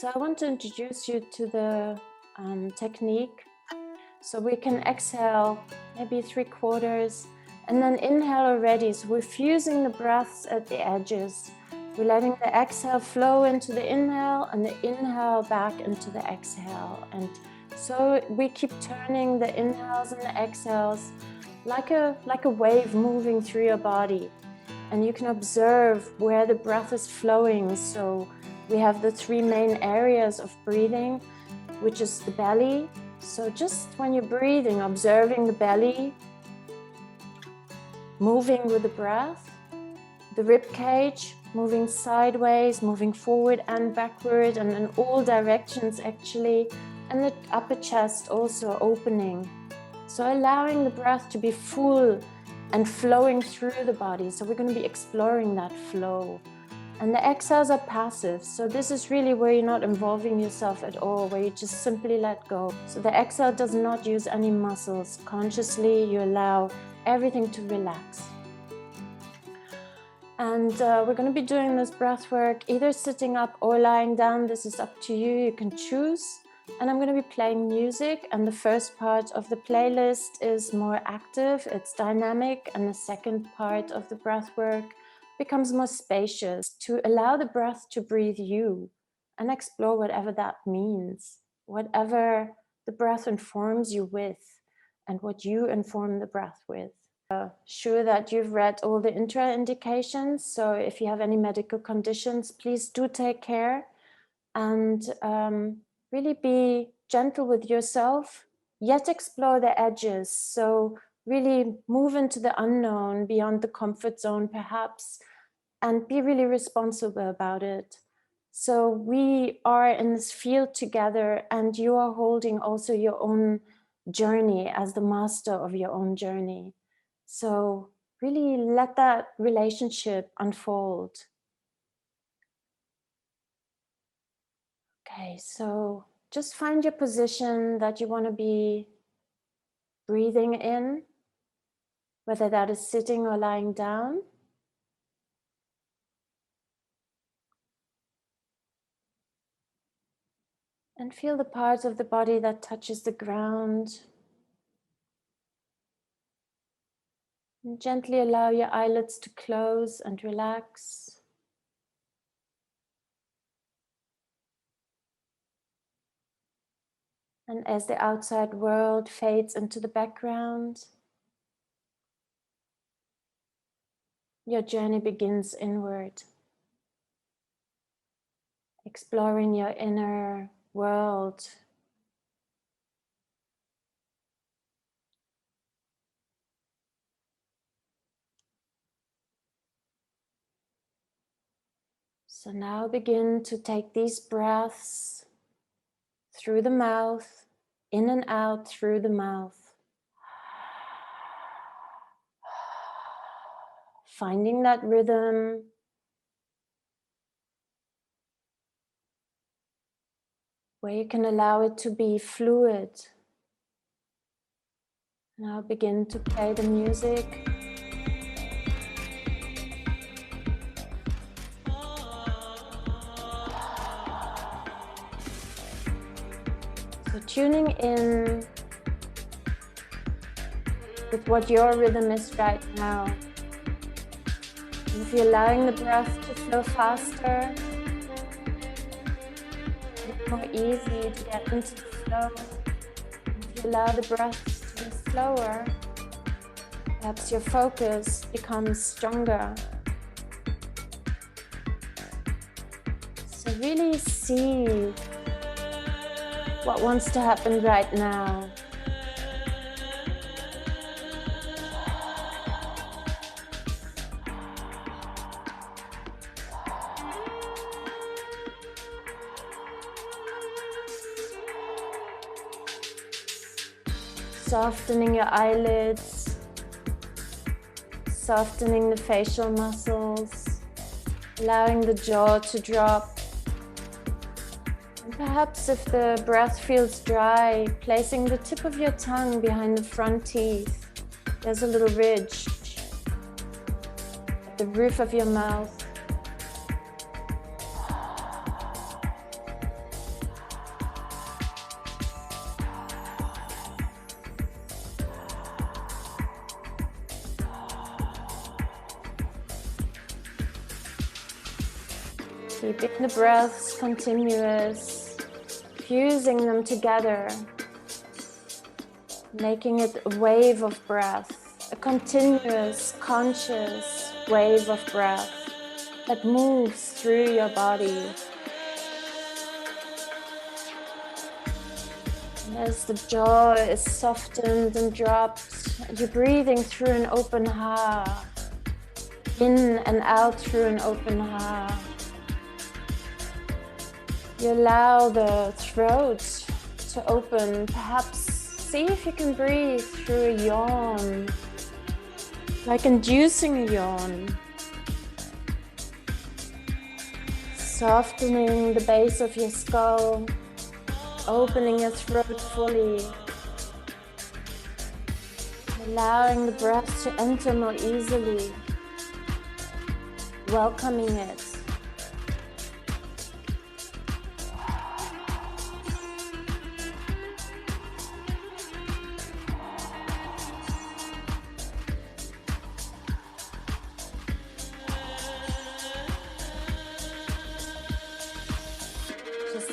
So I want to introduce you to the technique. So we can exhale maybe 3/4 and then inhale already. So we're fusing the breaths at the edges. We're letting the exhale flow into the inhale and the inhale back into the exhale. And so we keep turning the inhales and the exhales like a wave moving through your body. And you can observe where the breath is flowing. So we have the 3 main areas of breathing, which is the belly. So just when you're breathing, observing the belly, moving with the breath, the rib cage, moving sideways, moving forward and backward and in all directions actually, and the upper chest also opening. So allowing the breath to be full and flowing through the body. So we're going to be exploring that flow. And the exhales are passive. So this is really where you're not involving yourself at all, where you just simply let go. So the exhale does not use any muscles. Consciously, you allow everything to relax. And we're going to be doing this breath work either sitting up or lying down. This is up to you. You can choose. And I'm going to be playing music. And the first part of the playlist is more active. It's dynamic. And the second part of the breath work becomes more spacious, to allow the breath to breathe you and explore whatever that means, whatever the breath informs you with and what you inform the breath with. Sure that you've read all the intro indications. So if you have any medical conditions, please do take care and really be gentle with yourself, yet explore the edges. So really move into the unknown, beyond the comfort zone perhaps, and be really responsible about it. So we are in this field together, and you are holding also your own journey as the master of your own journey. So really let that relationship unfold. Okay, so just find your position that you want to be breathing in, whether that is sitting or lying down. And feel the part of the body that touches the ground. And gently allow your eyelids to close and relax. And as the outside world fades into the background, your journey begins inward, exploring your inner world. So now begin to take these breaths through the mouth, in and out through the mouth. Finding that rhythm. Where you can allow it to be fluid. Now begin to play the music. So tuning in with what your rhythm is right now. And if you're allowing the breath to flow faster, it's more easy to get into the flow. And if you allow the breath to be slower, perhaps your focus becomes stronger. So really see what wants to happen right now. Softening your eyelids, softening the facial muscles, allowing the jaw to drop. And perhaps if the breath feels dry, placing the tip of your tongue behind the front teeth. There's a little ridge at the roof of your mouth. Keeping the breaths continuous, fusing them together, making it a wave of breath, a continuous, conscious wave of breath that moves through your body. And as the jaw is softened and dropped, you're breathing through an open heart, in and out through an open heart. You allow the throat to open. Perhaps see if you can breathe through a yawn, like inducing a yawn. Softening the base of your skull, opening your throat fully, allowing the breath to enter more easily, welcoming it.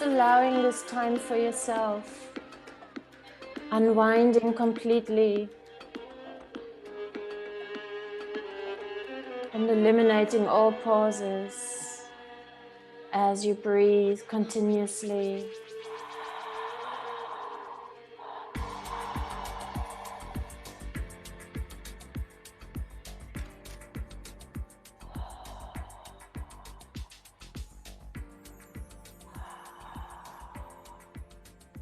Allowing this time for yourself, unwinding completely and eliminating all pauses as you breathe continuously.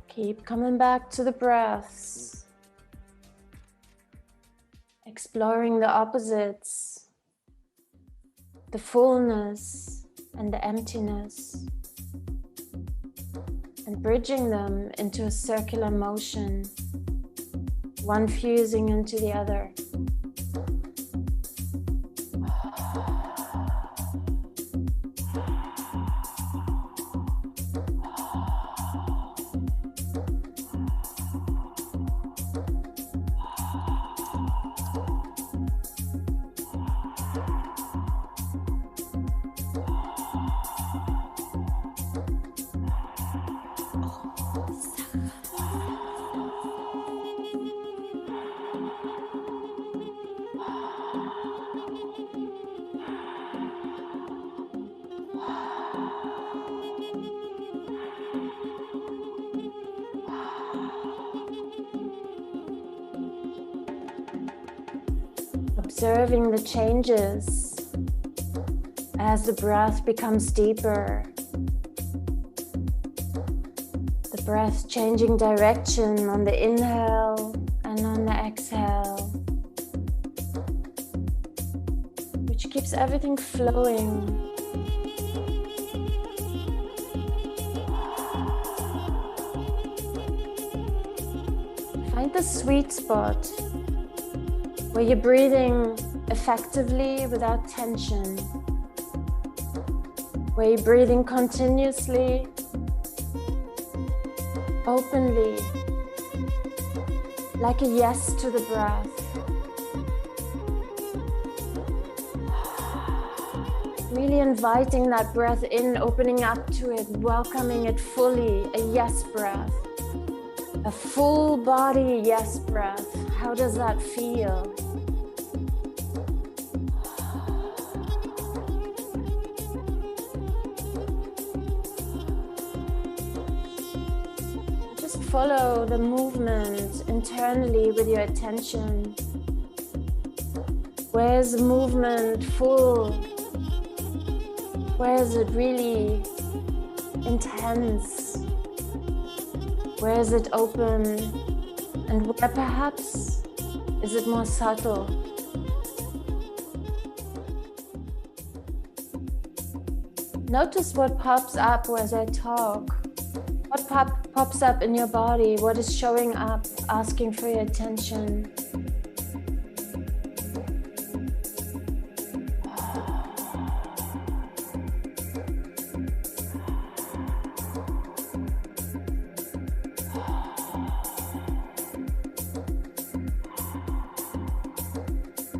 Keep coming back to the breaths, exploring the opposites, the fullness and the emptiness, and bridging them into a circular motion, one fusing into the other. Observing the changes as the breath becomes deeper. The breath changing direction on the inhale and on the exhale, which keeps everything flowing. Find the sweet spot where you're breathing effectively without tension, where you're breathing continuously, openly, like a yes to the breath. Really inviting that breath in, opening up to it, welcoming it fully, a yes breath, a full body yes breath. How does that feel? Just follow the movement internally with your attention. Where's the movement full? Where is it really intense? Where is it open? And where perhaps is it more subtle? Notice what pops up as I talk. What pops up in your body? What is showing up, asking for your attention?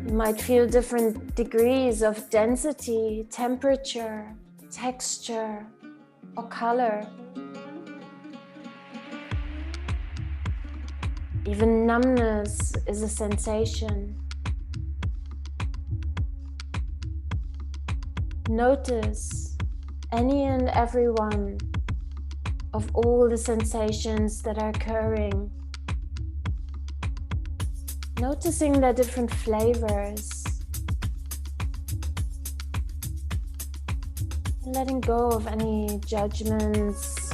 You might feel different degrees of density, temperature, texture, or color. Even numbness is a sensation. Notice any and every one of all the sensations that are occurring. Noticing their different flavors. Letting go of any judgments,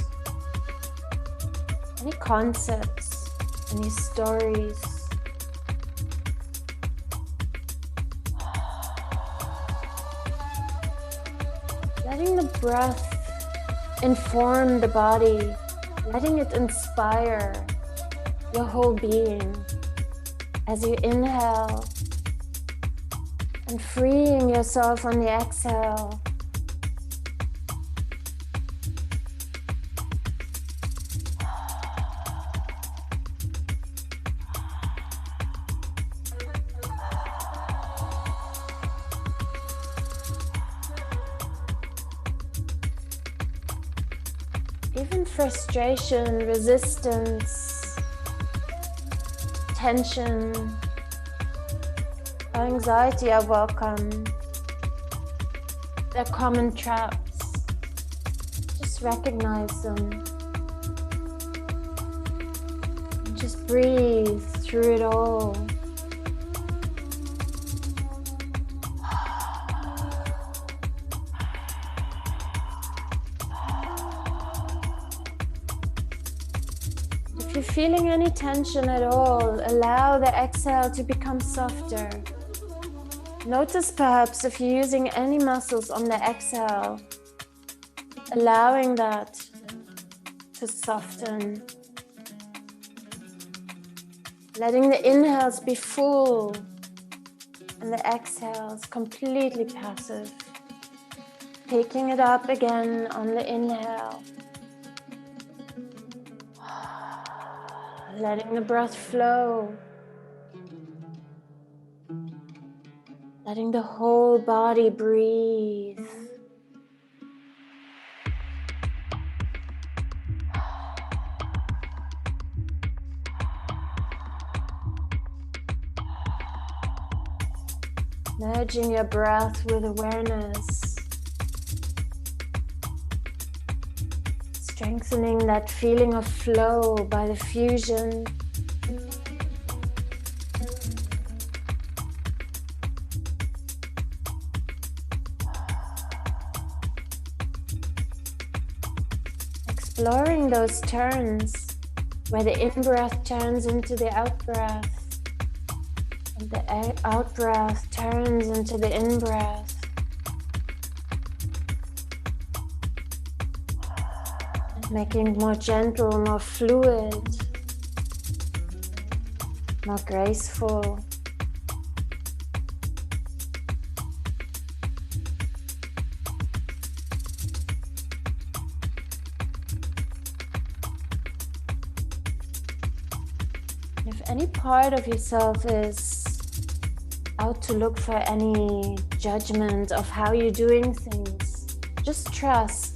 any concepts, any stories. Letting the breath inform the body, letting it inspire your whole being as you inhale and freeing yourself on the exhale. Even frustration, resistance, tension, or anxiety are welcome. They're common traps. Just recognize them. Just breathe through it all. If you're feeling any tension at all, allow the exhale to become softer. Notice perhaps if you're using any muscles on the exhale, allowing that to soften. Letting the inhales be full and the exhales completely passive. Picking it up again on the inhale. Letting the breath flow. Letting the whole body breathe. Merging your breath with awareness. Strengthening that feeling of flow by the fusion. Exploring those turns where the in-breath turns into the out-breath and the out-breath turns into the in-breath. Making it more gentle, more fluid, more graceful. If any part of yourself is out to look for any judgment of how you're doing things, just trust.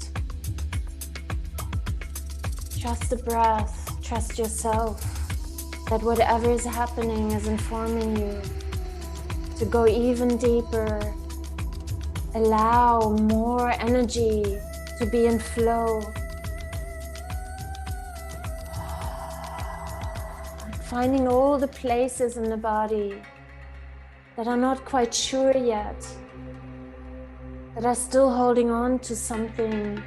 Trust the breath, trust yourself, that whatever is happening is informing you to go even deeper. Allow more energy to be in flow. Finding all the places in the body that are not quite sure yet, that are still holding on to something.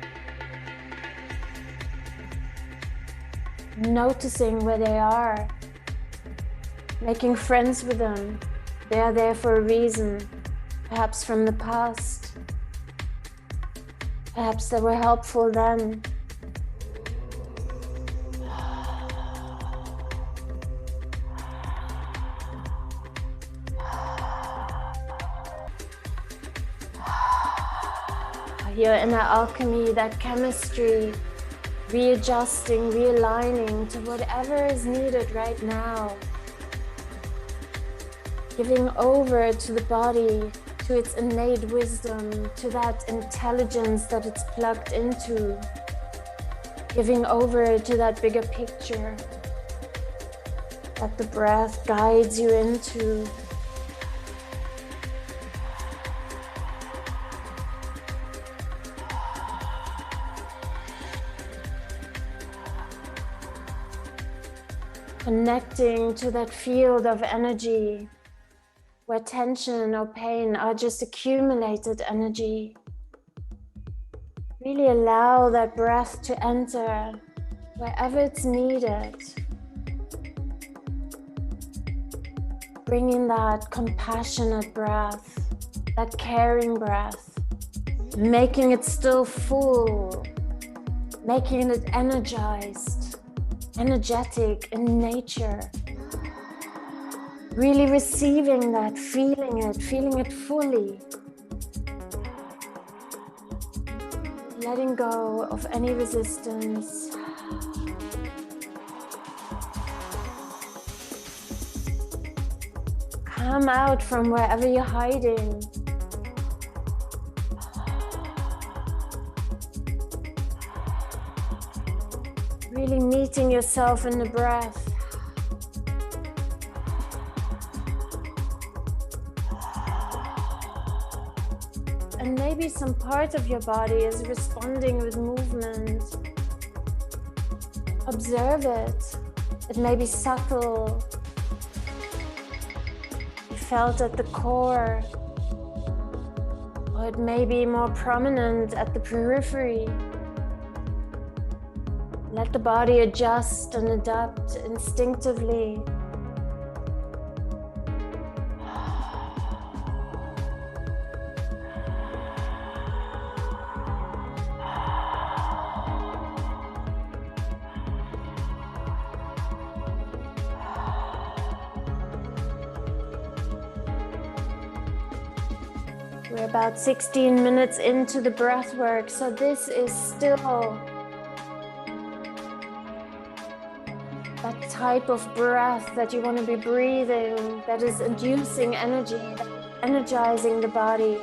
Noticing where they are, making friends with them. They are there for a reason, perhaps from the past. Perhaps they were helpful then. Your inner alchemy, that chemistry, readjusting, realigning to whatever is needed right now. Giving over to the body to its innate wisdom, to that intelligence that it's plugged into, giving over to that bigger picture that the breath guides you into. Connecting to that field of energy where tension or pain are just accumulated energy. Really allow that breath to enter wherever it's needed. Bringing that compassionate breath, that caring breath, making it still full, making it energized, energetic in nature. Really receiving that, feeling it fully. Letting go of any resistance. Come out from wherever you're hiding. Really meeting yourself in the breath. And maybe some part of your body is responding with movement. Observe it. It may be subtle. You felt at the core. Or it may be more prominent at the periphery. Let the body adjust and adapt instinctively. We're about 16 minutes into the breath work, so this is still that type of breath that you want to be breathing, that is inducing energy, that is energizing the body,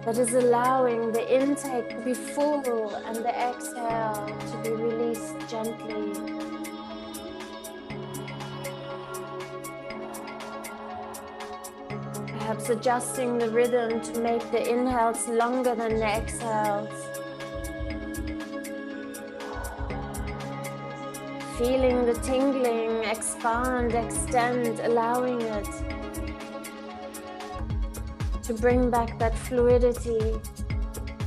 that is allowing the intake to be full and the exhale to be released gently. Perhaps adjusting the rhythm to make the inhales longer than the exhales. Feeling the tingling, expand, extend, allowing it to bring back that fluidity,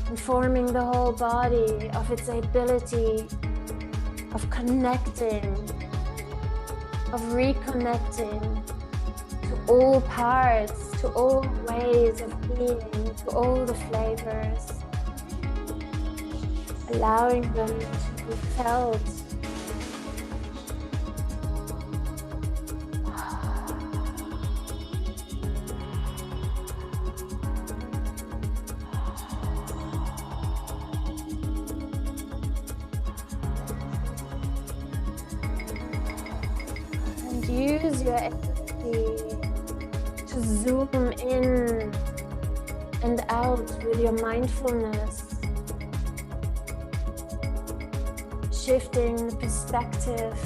informing the whole body of its ability of connecting, of reconnecting to all parts, to all ways of being, to all the flavors, allowing them to be felt. And use your energy to zoom in and out with your mindfulness, shifting the perspective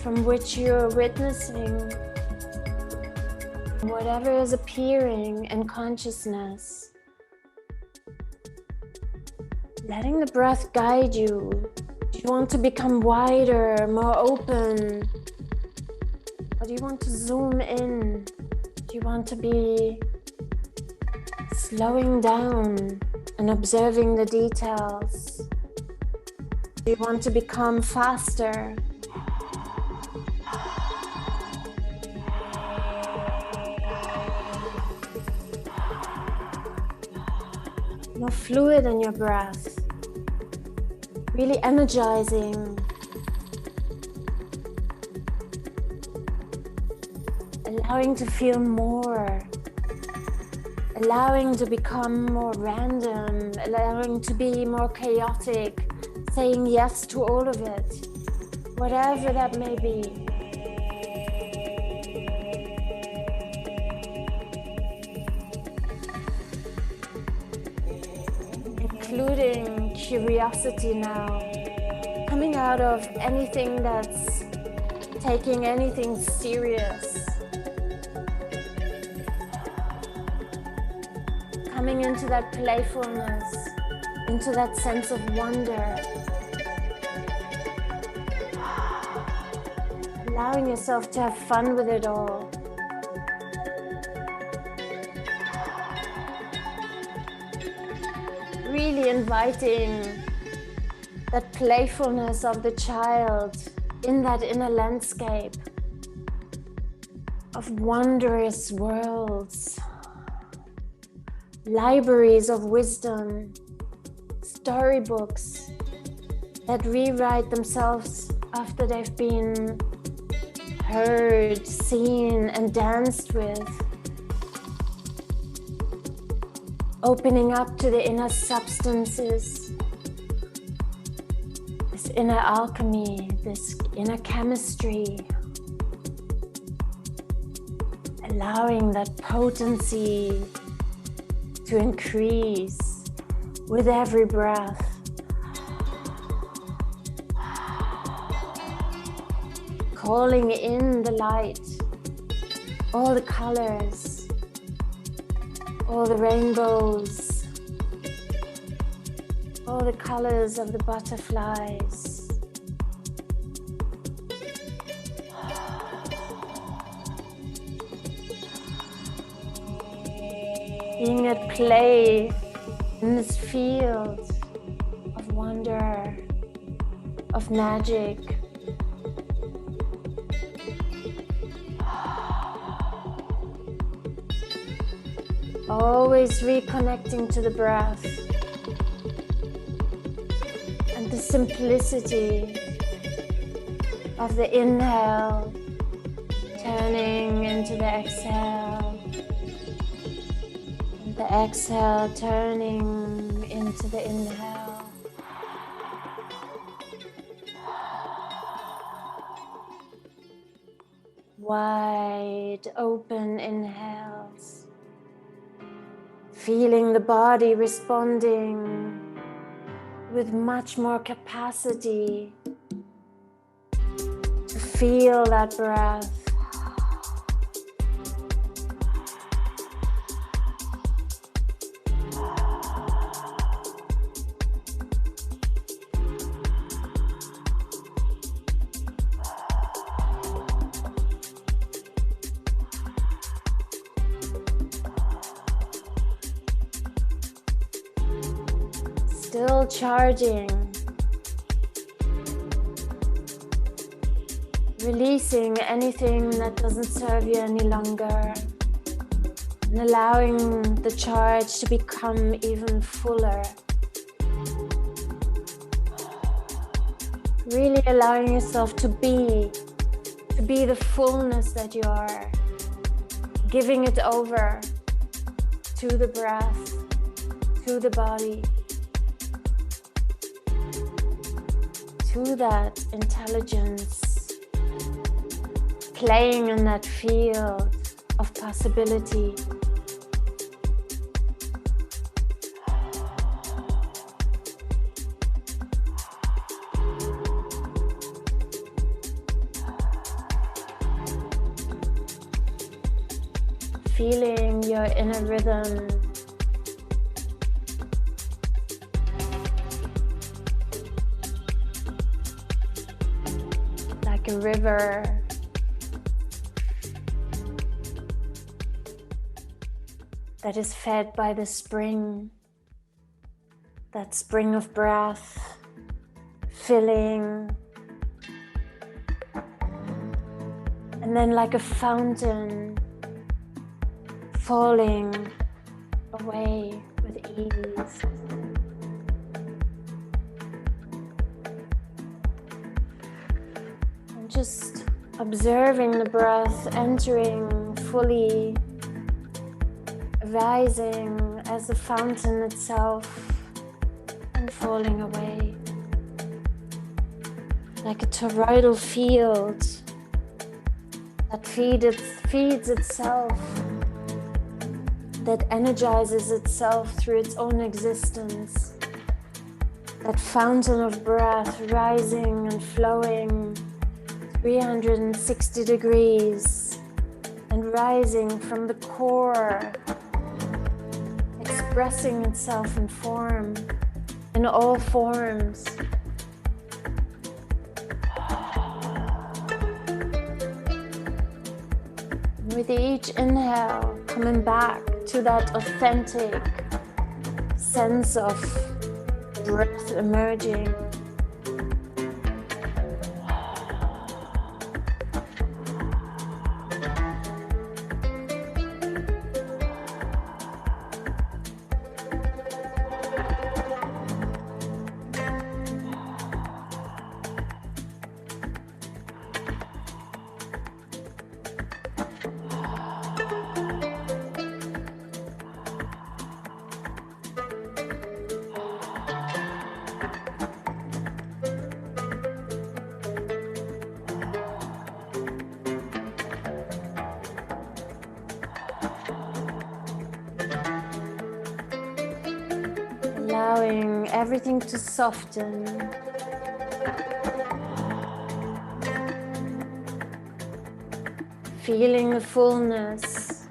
from which you're witnessing whatever is appearing in consciousness. Letting the breath guide you. Do you want to become wider, more open? Or do you want to zoom in? Do you want to be slowing down and observing the details? Do you want to become faster? More fluid in your breath. Really energizing. Allowing to feel more, allowing to become more random, allowing to be more chaotic, saying yes to all of it, whatever that may be. including curiosity now, coming out of anything that's taking anything serious, coming into that playfulness, into that sense of wonder, allowing yourself to have fun with it all. Really inviting that playfulness of the child in that inner landscape of wondrous worlds, libraries of wisdom, storybooks that rewrite themselves after they've been heard, seen, and danced with. Opening up to the inner substances, this inner alchemy, this inner chemistry, allowing that potency to increase with every breath. Calling in the light, all the colors, all the rainbows, all the colors of the butterflies. Being at play in this field of wonder, of magic. Always reconnecting to the breath and the simplicity of the inhale, turning into the exhale, and the exhale turning into the inhale. Wide open inhales. Feeling the body responding with much more capacity to feel that breath. Still charging, releasing anything that doesn't serve you any longer, and allowing the charge to become even fuller. Really allowing yourself to be the fullness that you are, giving it over to the breath, to the body, to that intelligence, playing in that field of possibility. Feeling your inner rhythm. Like a river. That is fed by the spring. That spring of breath, filling. And then like a fountain, falling away with ease. And just observing the breath entering fully, rising as the fountain itself and falling away. Like a toroidal field that feeds itself, that energizes itself through its own existence, That fountain of breath rising and flowing 360 degrees and rising from the core, expressing itself in form, in all forms. With each inhale, coming back to that authentic sense of breath emerging. Allowing everything to soften. Feeling the fullness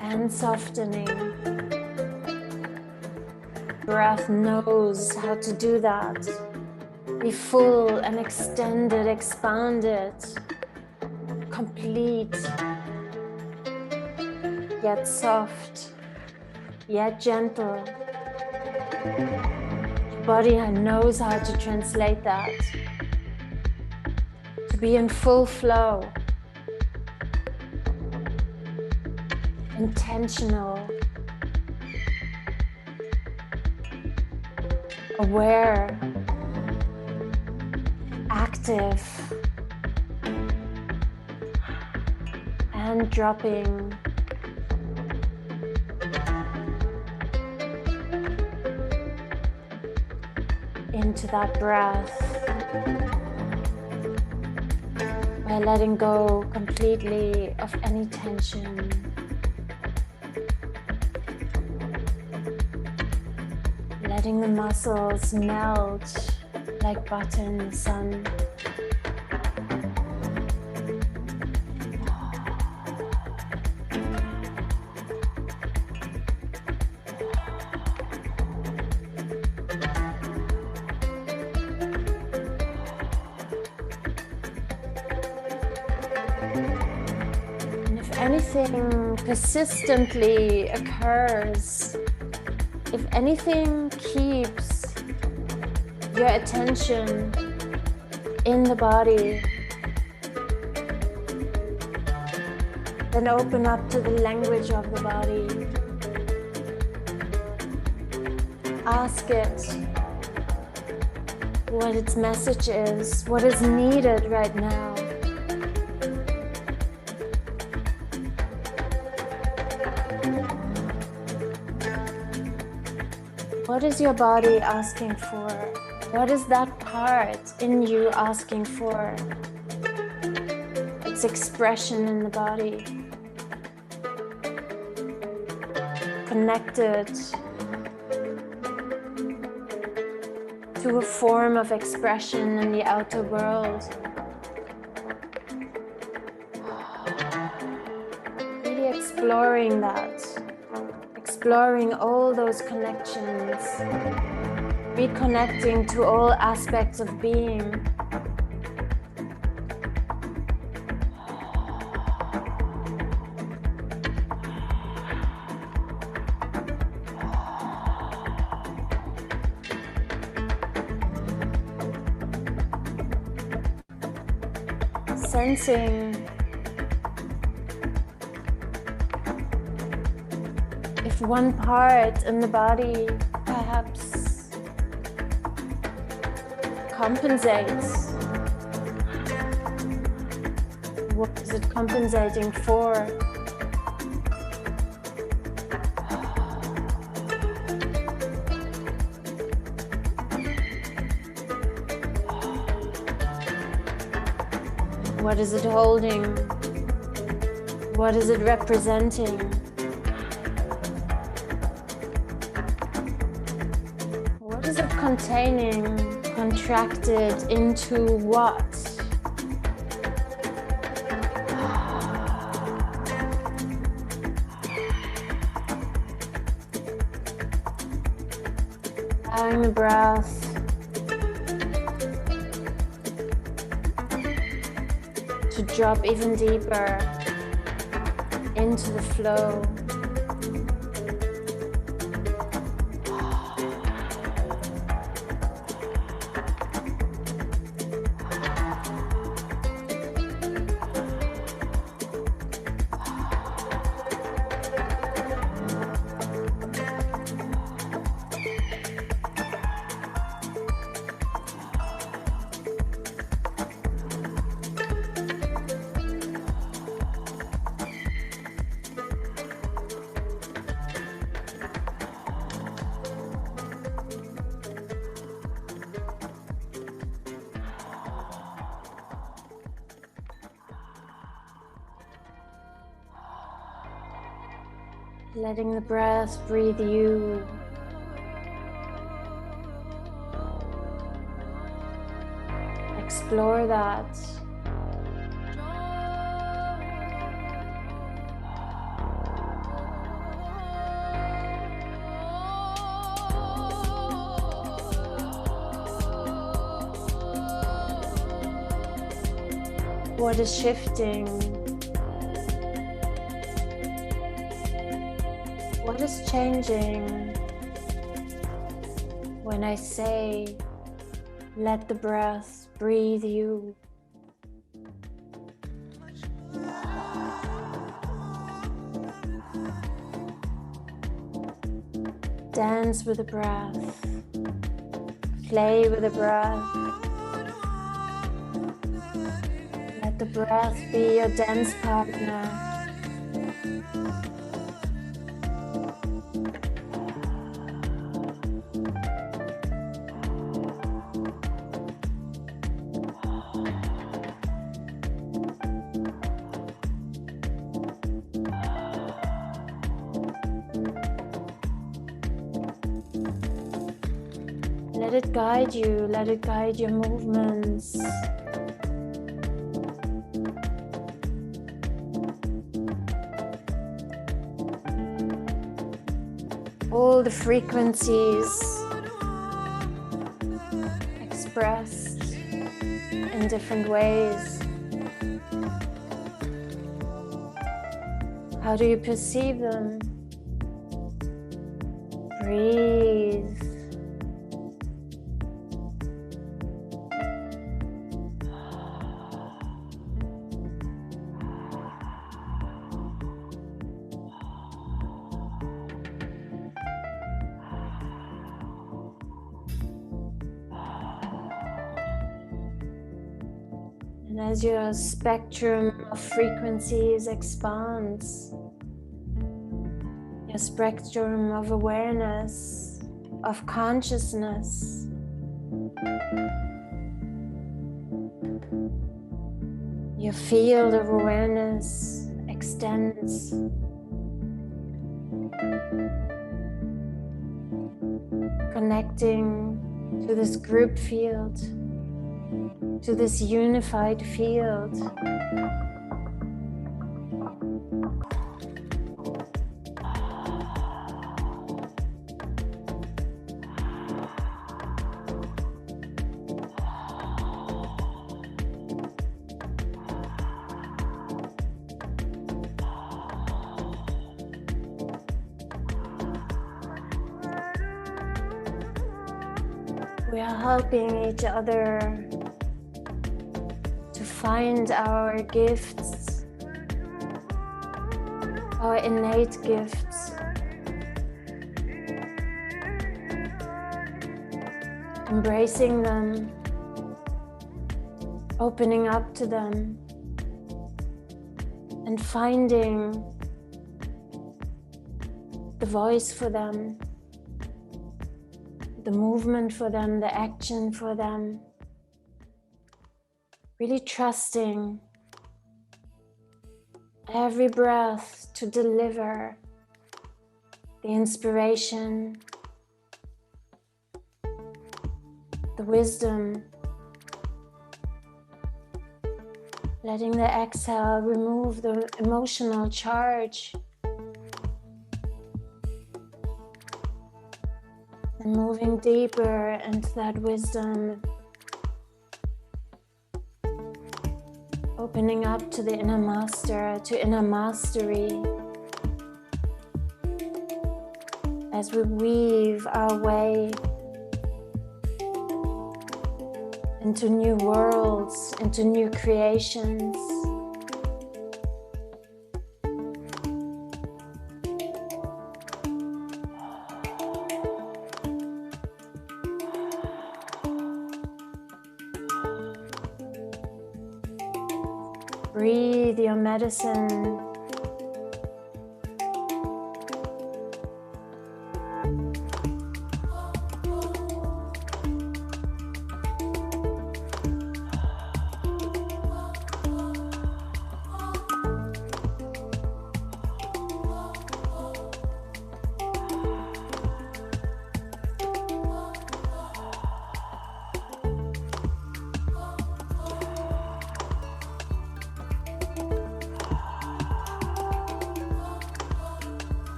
and softening. Breath knows how to do that. Be full and extended, expanded, complete, yet soft. Yet gentle. The body knows how to translate that. To be in full flow. Intentional. Aware. Active. And dropping. Into that breath by letting go completely of any tension. Letting the muscles melt like butter in the sun. Anything persistently occurs, if anything keeps your attention in the body, then open up to the language of the body. Ask it what its message is, what is needed right now. What is your body asking for? What is that part in you asking for? Its expression in the body. Connected to a form of expression in the outer world. Really exploring that. Exploring all those connections, reconnecting to all aspects of being. Sensing if one part in the body perhaps compensates. What is it compensating for? What is it holding? What is it representing? containing, contracted into what? Allowing the breath to drop even deeper into the flow. Letting the breath breathe you. Explore that. What is shifting? What is changing when I say, let the breath breathe you? Dance with the breath, play with the breath. Let the breath be your dance partner. Let it guide you, let it guide your movements. All the frequencies expressed in different ways. How do you perceive them? Breathe. And as your spectrum of frequencies expands, your spectrum of awareness, of consciousness, your field of awareness extends. Connecting to this group field, to this unified field. We are helping each other to find our gifts, our innate gifts, embracing them, opening up to them, and finding the voice for them, the movement for them, the action for them. Really trusting every breath to deliver the inspiration, the wisdom. Letting the exhale remove the emotional charge. And moving deeper into that wisdom. Opening up to the inner master, to inner mastery. As we weave our way into new worlds, into new creations. Breathe your medicine.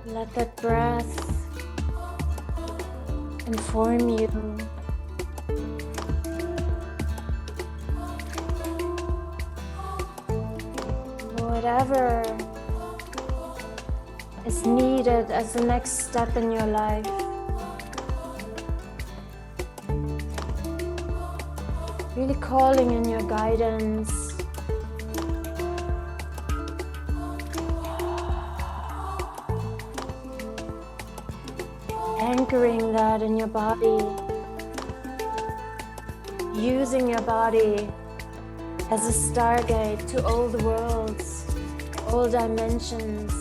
Let that breath inform you. Whatever is needed as the next step in your life. Really calling in your guidance. Anchoring that in your body, using your body as a stargate to all the worlds, all dimensions.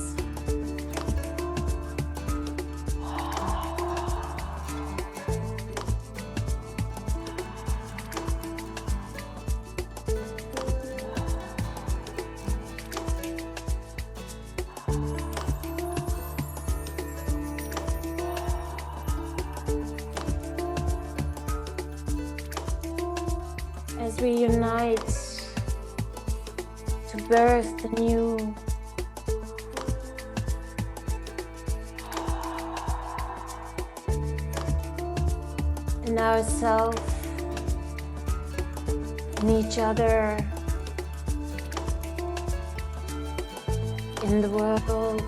As we unite to birth the new, in ourselves, in each other, in the world.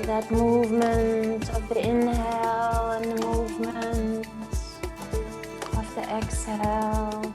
That movement of the inhale and the movement of the exhale.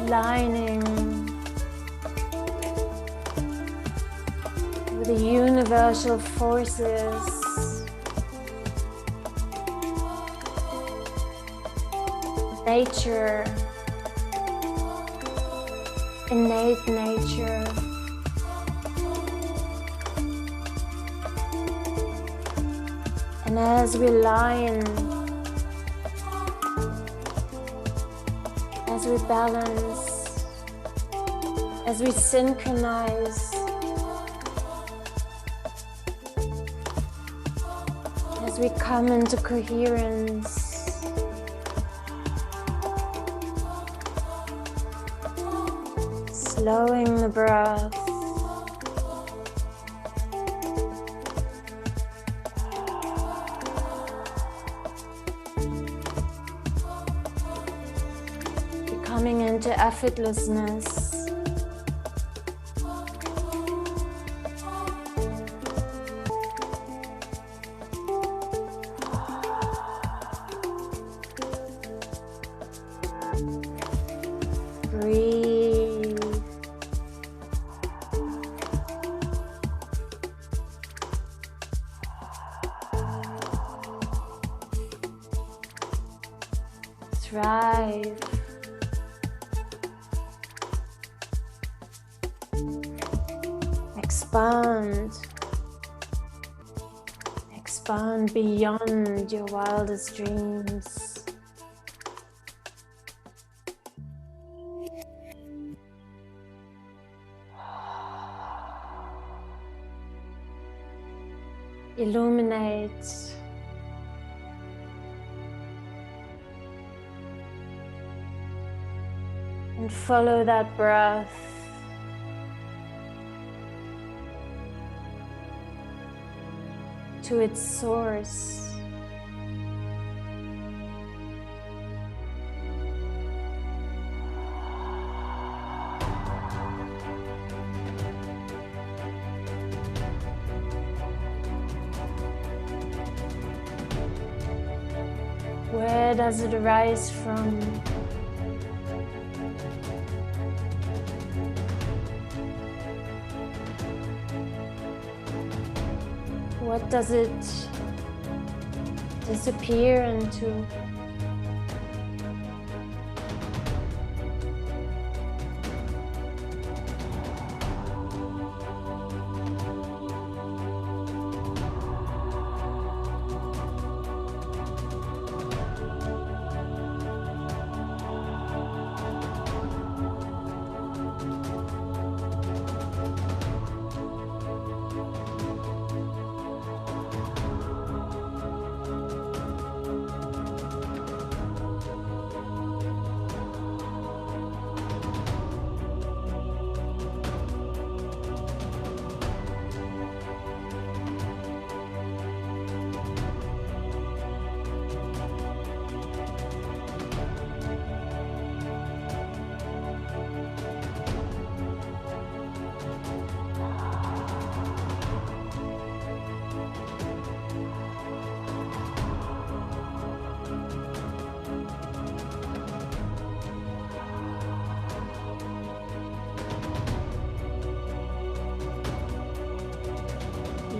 Aligning with the universal forces, nature, innate nature. And as we align, as we balance, as we synchronize, as we come into coherence, slowing the breath, into effortlessness. Breathe. Thrive. Expand. Expand beyond your wildest dreams. Illuminate. And follow that breath to its source. Where does it arise from? What does it disappear into?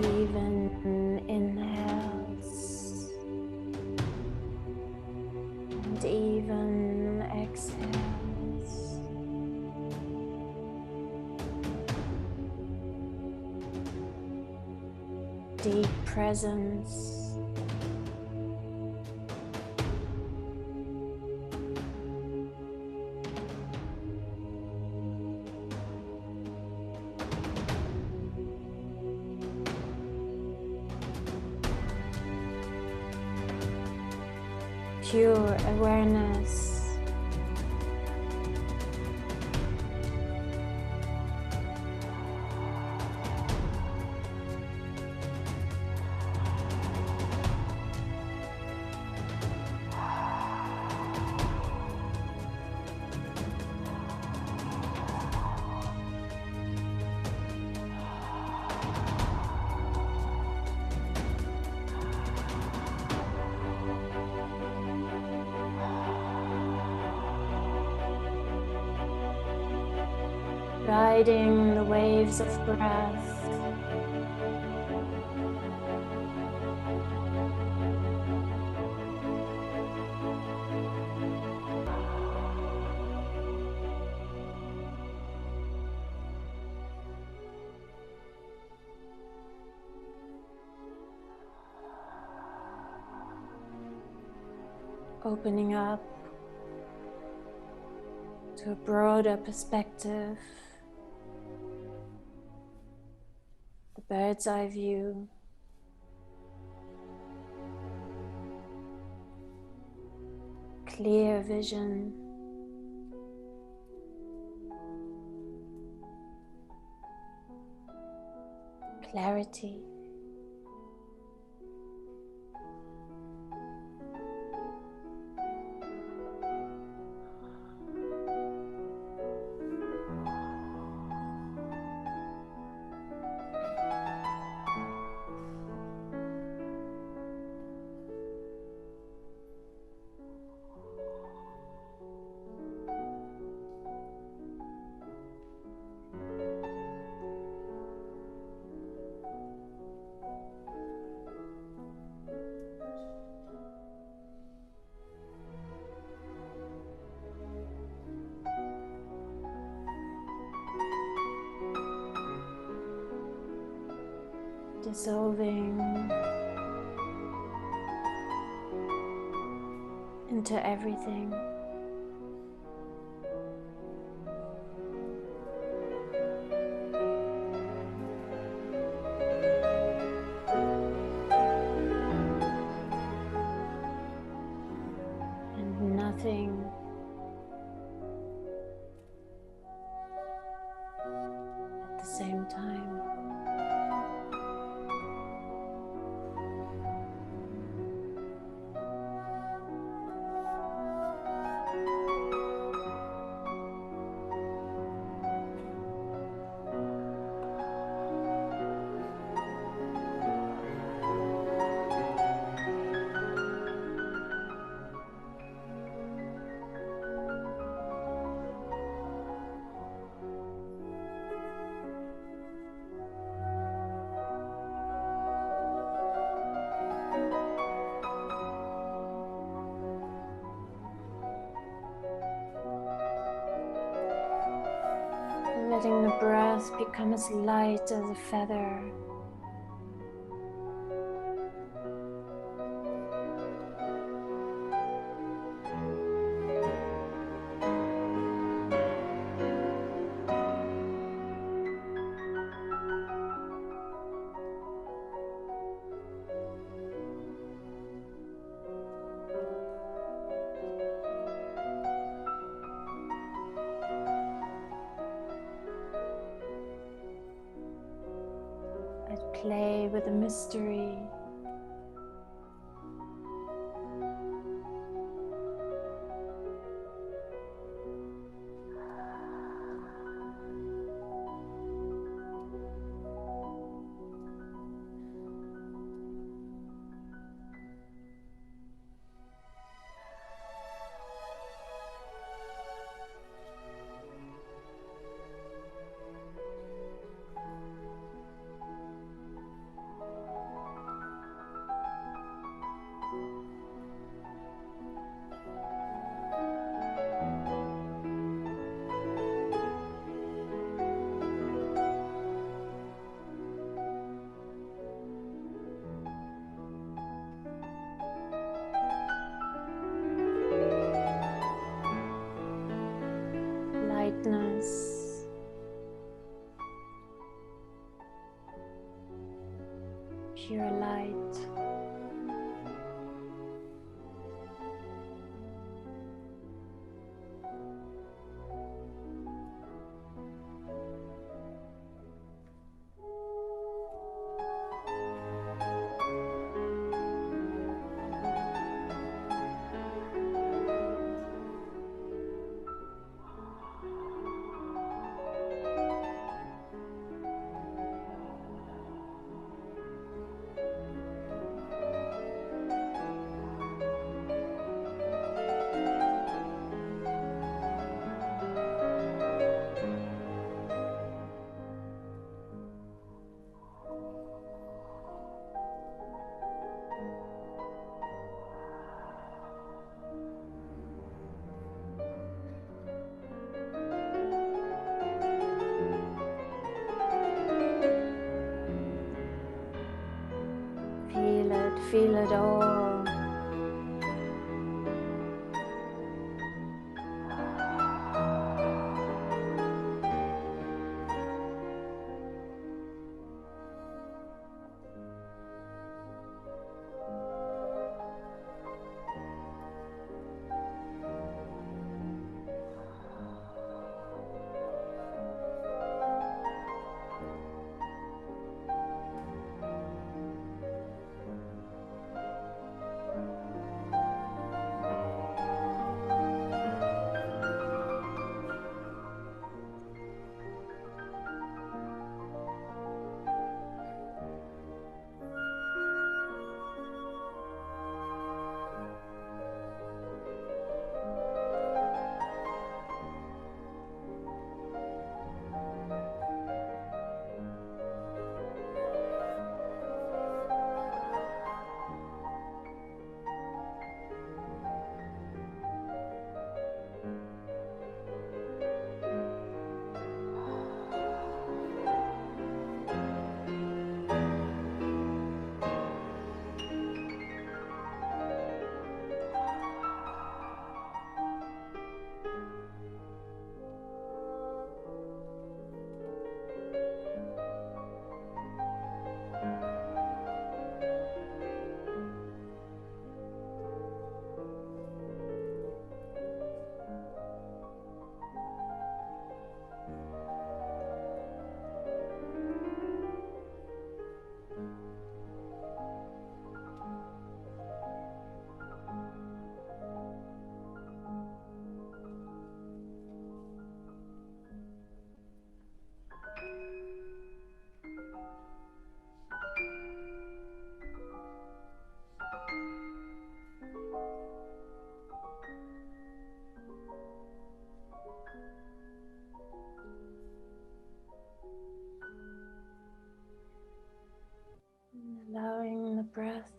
Even inhales and even exhales. Deep presence. Pure awareness. Riding the waves of breath. Opening up to a broader perspective. Bird's eye view. Clear vision. Clarity. dissolving into everything. And nothing at the same time. Letting the breath become as light as a feather. Play with the mystery. Lightness, pure light. Feel it all.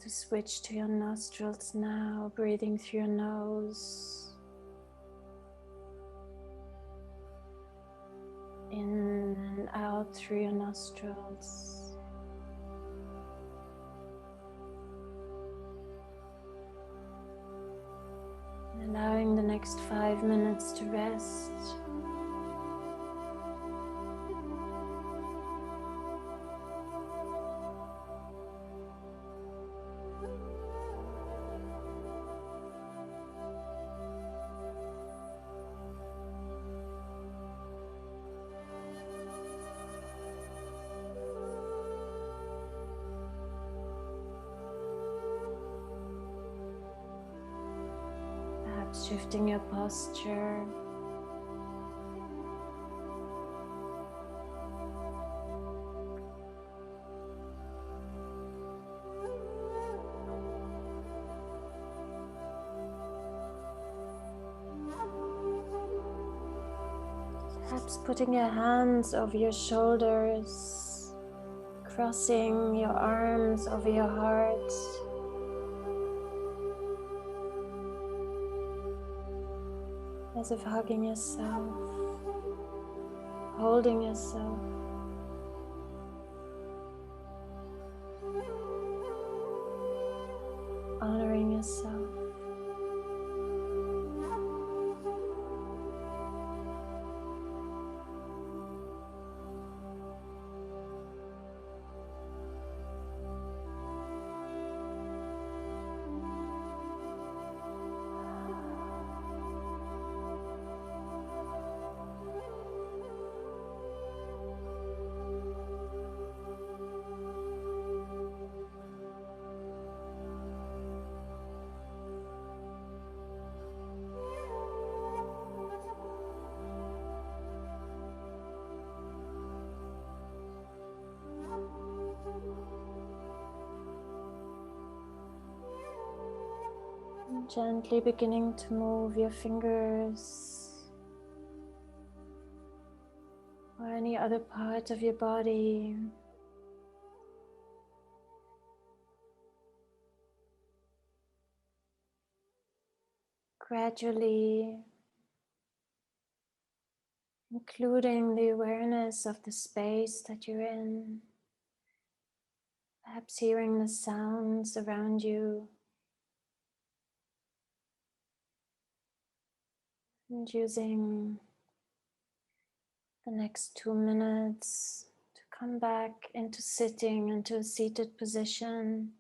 To switch to your nostrils now, breathing through your nose. In and out through your nostrils. And allowing the next 5 minutes to rest. Shifting your posture. Perhaps putting your hands over your shoulders, crossing your arms over your heart. As if hugging yourself, holding yourself. Honoring yourself. Gently beginning to move your fingers or any other part of your body. Gradually including the awareness of the space that you're in. Perhaps hearing the sounds around you. And using the next 2 minutes to come back into sitting, into a seated position.